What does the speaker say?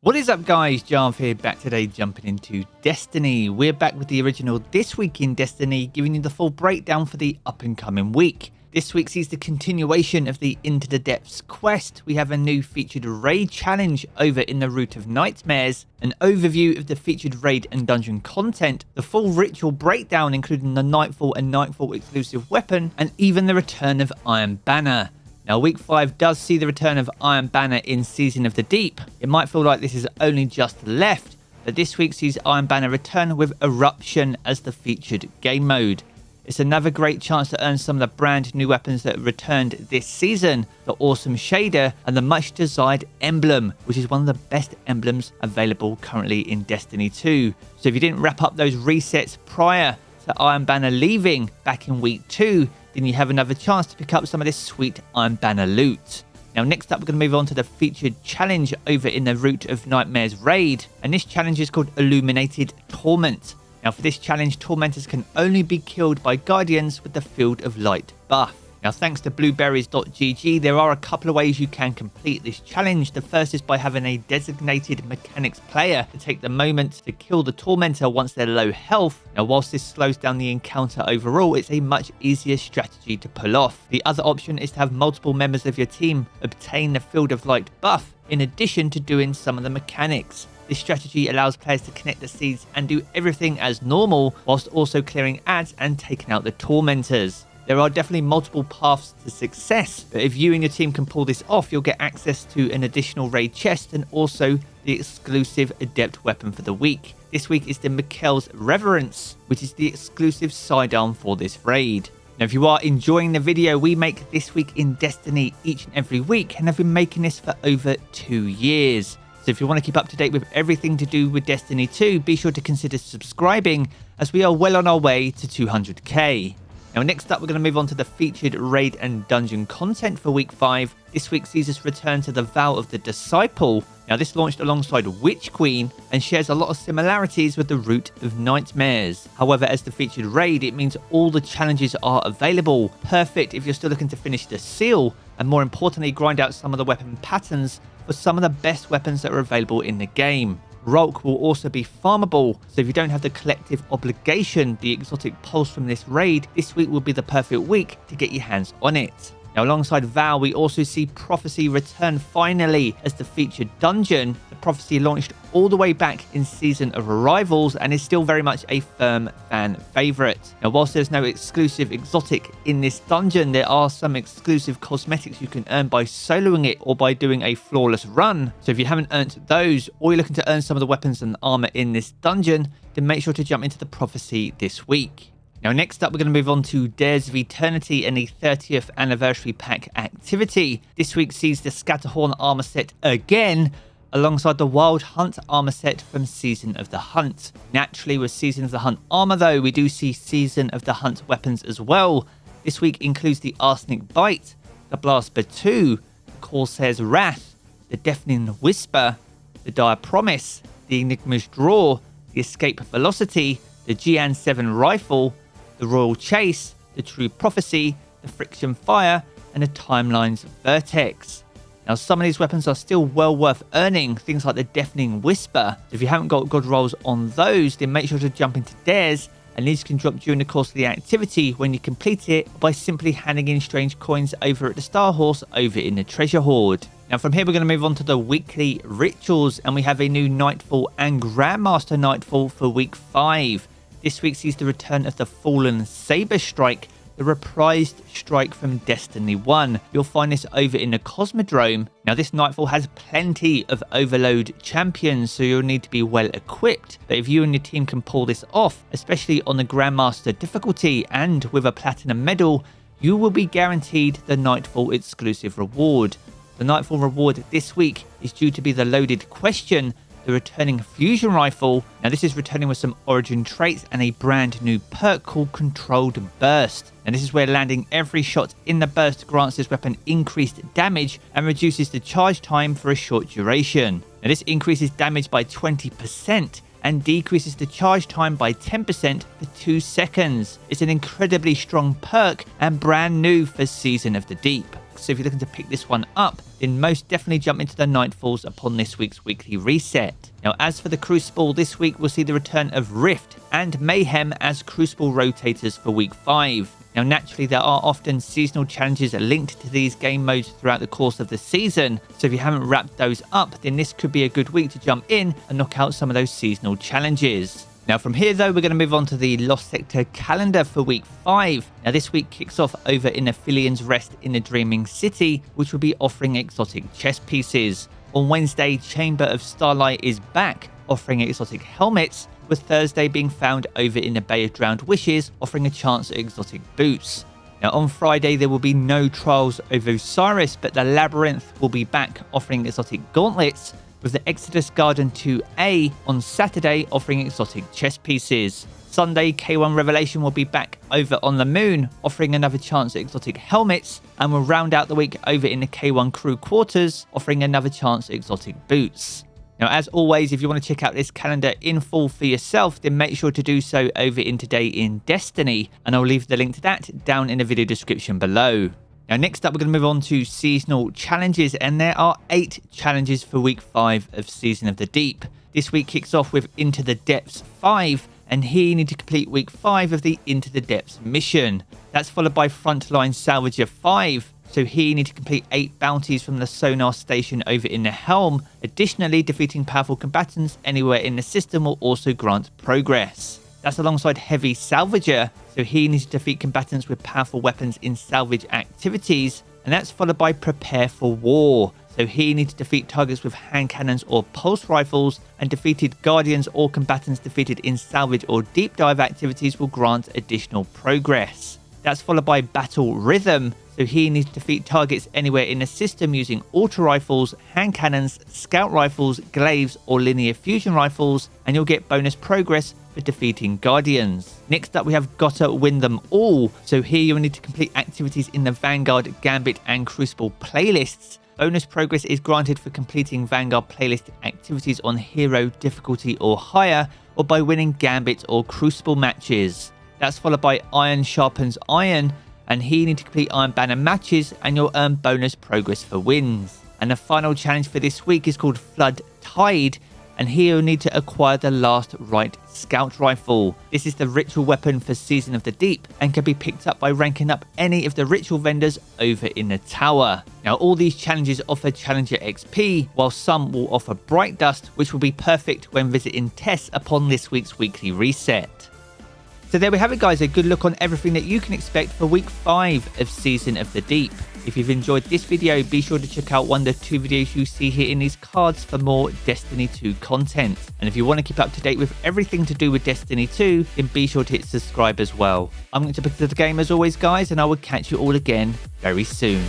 What is up guys, Jarv here, back today jumping into Destiny. We're back with the original This Week in Destiny, giving you the full breakdown for the up and coming week. This week sees the continuation of the Into the Depths quest. We have a new featured raid challenge over in the Root of Nightmares, an overview of the featured raid and dungeon content, the full ritual breakdown including the Nightfall and Nightfall exclusive weapon, and even the return of Iron Banner. Now, week 5 does see the return of Iron Banner in Season of the Deep. It might feel like this is only just left, but this week sees Iron Banner return with Eruption as the featured game mode. It's another great chance to earn some of the brand new weapons that returned this season, the awesome shader and the much desired emblem, which is one of the best emblems available currently in Destiny 2. So if you didn't wrap up those resets prior to Iron Banner leaving back in week 2, then you have another chance to pick up some of this sweet Iron Banner loot. Now, next up, we're going to move on to the featured challenge over in the Root of Nightmares raid, and this challenge is called Illuminated Torment. Now, for this challenge, Tormentors can only be killed by Guardians with the Field of Light buff. Now, thanks to blueberries.gg, there are a couple of ways you can complete this challenge. The first is by having a designated mechanics player to take the moment to kill the Tormentor once they're low health. Now, whilst this slows down the encounter overall, it's a much easier strategy to pull off. The other option is to have multiple members of your team obtain the Field of Light buff, in addition to doing some of the mechanics. This strategy allows players to connect the seeds and do everything as normal, whilst also clearing ads and taking out the Tormentors. There are definitely multiple paths to success, but if you and your team can pull this off, you'll get access to an additional raid chest and also the exclusive adept weapon for the week. This week is the Mikkel's Reverence, which is the exclusive sidearm for this raid. Now, if you are enjoying the video, we make This Week in Destiny each and every week and have been making this for over 2 years. So if you want to keep up to date with everything to do with Destiny 2, be sure to consider subscribing, as we are well on our way to 200k. Now, next up, we're going to move on to the featured raid and dungeon content for week 5. This week sees us return to the Vow of the Disciple. Now, this launched alongside Witch Queen and shares a lot of similarities with the Root of Nightmares. However, as the featured raid, it means all the challenges are available. Perfect if you're still looking to finish the seal, and more importantly, grind out some of the weapon patterns for some of the best weapons that are available in the game. Rolk will also be farmable, so if you don't have the collective obligation, the exotic pulse from this raid, this week will be the perfect week to get your hands on it. Now, alongside Vow, we also see Prophecy return finally as the featured dungeon. The Prophecy launched all the way back in Season of Arrivals and is still very much a firm fan favourite. Now, whilst there's no exclusive exotic in this dungeon, there are some exclusive cosmetics you can earn by soloing it or by doing a flawless run. So if you haven't earned those, or you're looking to earn some of the weapons and armour in this dungeon, then make sure to jump into the Prophecy this week. Now, next up, we're going to move on to Dares of Eternity and the 30th Anniversary Pack activity. This week sees the Scatterhorn armor set again, alongside the Wild Hunt armor set from Season of the Hunt. Naturally, with Season of the Hunt armor, though, we do see Season of the Hunt weapons as well. This week includes the Arsenic Bite, the Blast Batu, the Corsair's Wrath, the Deafening Whisper, the Dire Promise, the Enigma's Draw, the Escape Velocity, the Gian 7 Rifle, the Royal Chase, the True Prophecy, the Friction Fire, and the Timeline's Vertex. Now, some of these weapons are still well worth earning, things like the Deafening Whisper. If you haven't got good rolls on those, then make sure to jump into Dares, and these can drop during the course of the activity when you complete it by simply handing in strange coins over at the Star Horse over in the Treasure Hoard. Now, from here, we're going to move on to the weekly rituals, and we have a new Nightfall and Grandmaster Nightfall for week 5. This week sees the return of the Fallen Saber Strike, the reprised strike from Destiny 1. You'll find this over in the Cosmodrome. Now, this Nightfall has plenty of Overload champions, so you'll need to be well equipped. But if you and your team can pull this off, especially on the Grandmaster difficulty and with a Platinum medal, you will be guaranteed the Nightfall exclusive reward. The Nightfall reward this week is due to be the Loaded Question, the returning Fusion Rifle. Now, this is returning with some origin traits and a brand new perk called Controlled Burst. And this is where landing every shot in the burst grants this weapon increased damage and reduces the charge time for a short duration. Now, this increases damage by 20% and decreases the charge time by 10% for 2 seconds. It's an incredibly strong perk and brand new for Season of the Deep. Perk, so if you're looking to pick this one up, then most definitely jump into the Nightfalls upon this week's weekly reset. Now, as for the Crucible, this week we'll see the return of Rift and Mayhem as Crucible rotators for week 5. Now, naturally, there are often seasonal challenges linked to these game modes throughout the course of the season, so if you haven't wrapped those up, then this could be a good week to jump in and knock out some of those seasonal challenges. Now, from here, though, we're going to move on to the Lost Sector calendar for week 5. Now, this week kicks off over in Aphelios Rest in the Dreaming City, which will be offering exotic chess pieces. On Wednesday, Chamber of Starlight is back, offering exotic helmets, with Thursday being found over in the Bay of Drowned Wishes, offering a chance at exotic boots. Now, on Friday, there will be no Trials of Osiris, but the Labyrinth will be back, offering exotic gauntlets, with the Exodus Garden 2A on Saturday offering exotic chess pieces. Sunday, K1 Revelation will be back over on the Moon, offering another chance at exotic helmets, and will round out the week over in the K1 Crew Quarters, offering another chance at exotic boots. Now, as always, if you want to check out this calendar in full for yourself, then make sure to do so over in Today in Destiny, and I'll leave the link to that down in the video description below. Now, next up, we're going to move on to seasonal challenges, and there are 8 challenges for week 5 of Season of the Deep. This week kicks off with Into the Depths 5, and here you need to complete week 5 of the Into the Depths mission. That's followed by Frontline Salvager 5. So here you need to complete 8 bounties from the sonar station over in the Helm. Additionally, defeating powerful combatants anywhere in the system will also grant progress. That's alongside Heavy Salvager, so here you need to defeat combatants with powerful weapons in salvage activities. And that's followed by Prepare for War. So here you need to defeat targets with hand cannons or pulse rifles, and defeated guardians or combatants defeated in salvage or deep dive activities will grant additional progress. That's followed by Battle Rhythm. So here you need to defeat targets anywhere in the system using auto rifles, hand cannons, scout rifles, glaives or linear fusion rifles, and you'll get bonus progress for defeating guardians. Next up, we have Gotta Win Them All. So here you'll need to complete activities in the Vanguard, Gambit and Crucible playlists. Bonus progress is granted for completing Vanguard playlist activities on Hero difficulty or higher, or by winning Gambit or Crucible matches. That's followed by Iron Sharpens Iron, and here you need to complete Iron Banner matches and you'll earn bonus progress for wins. And the final challenge for this week is called Flood Tide, and here you'll need to acquire the Last Right Scout Rifle. This is the ritual weapon for Season of the Deep and can be picked up by ranking up any of the ritual vendors over in the tower. Now, all these challenges offer Challenger XP, while some will offer Bright Dust, which will be perfect when visiting tests upon this week's weekly reset. So there we have it, guys, a good look on everything that you can expect for week 5 of Season of the Deep. If you've enjoyed this video, be sure to check out one of the 2 videos you see here in these cards for more Destiny 2 content. And if you want to keep up to date with everything to do with Destiny 2, then be sure to hit subscribe as well. I'm going to put to the game as always, guys, and I will catch you all again very soon.